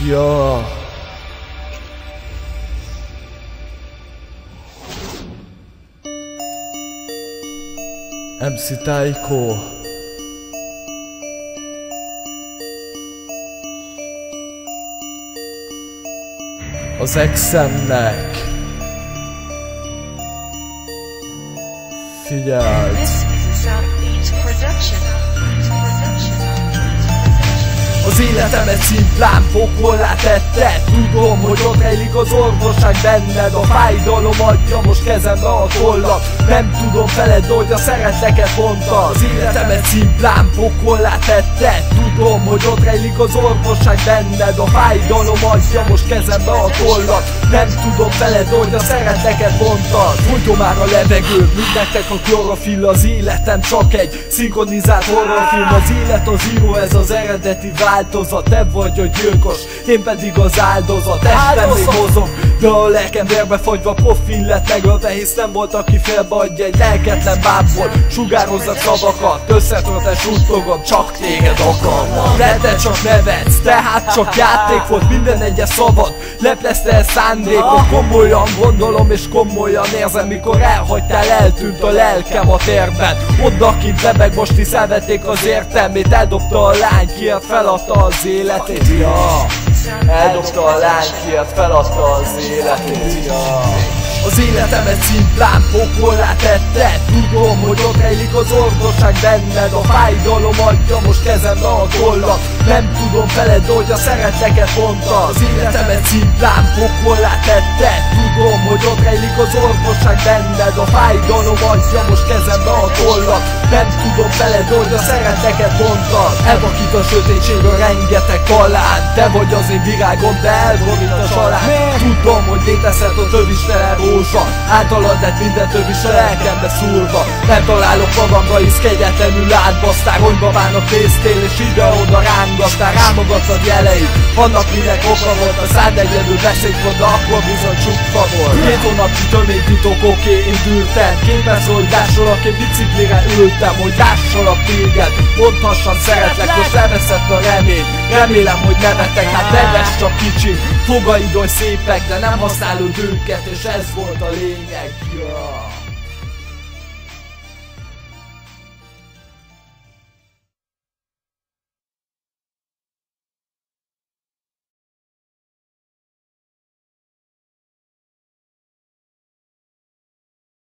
Ja. MC Tycho. Az exemnek. Figyeld! Az életemet szimplán pokollá tette. Tudom, hogy ott rejlik az orvosság benned. A fájdalom adja most kezembe a tollat. Nem tudom feled, hogy a szeretleket mondta. Az életemet szimplán pokollá tette. Tudom, hogy ott rejlik az orvosság benned. A fájdalom adja most kezembe a tollat. Nem tudom feled, hogy a szeretleket mondta. Folyton már a levegő, mint nektek a klorofil. Az életem csak egy szinkronizált horrorfilm. Az élet az író, ez az eredeti változat. Te vagy a gyilkos, én pedig az áldozat. Testem még mozog, de a lelkem vérbe fagyva, profil lett megölve, hisz nem volt, aki félbeadja egy lelketlen bábból. Sugározzak szavakat, összetört és suttogom, csak téged akarnak. De te csak nevetsz, tehát csak játék volt minden egyes szavad. Leplezte el szándékot, komolyan gondolom és komolyan érzem. Mikor elhagytál, eltűnt a lelkem a térben. Odakint lebeg, most is elvették az értelmét. Eldobta a lány, kiért feladta az életét, ja. Eldobta a lány, kiért feladta az életét, ja. Az életemet szimplán pokollá tette. Tudom, hogy ott rejlik az orvosság benned. A fájdalom adja most kezembe a tollat. Nem tudom feled, hogy a szeretleket mondta. Az életemet szimplán pokollá tette. Tudom, hogy ott rejlik az orvosság benned. A fájdalom adja most kezembe a tollat. Nem tudom feled, hogy a szeretleket mondta. Elvakít a sötétség a rengeteg talán. Te vagy az én virágom, de elborít a salán. Tudom, hogy létezhet a tövistelen rózsa. Általad lett minden tövis a lelkembe szúrva. Nem találok magamra, hisz kegyetlenül átbasztál. Ronyba válnak néztél és ide-oda rángattál. Rámogattad jeleit, annak minek oka volt. A szád egyedül beszélt volt, de akkor bizony csukva volt. 2 hónapnyi tömény titok, oké, én dűltem. Képes, hogy lássolak, én biciklire ültem. Hogy lássolak téged, mondhassam szeretlek. Most elveszett a remény, remélem, hogy nevetek. Hát neves csak kicsi, fogaid oly szépek, de nem használod őket, és ez volt a lényeg, ja.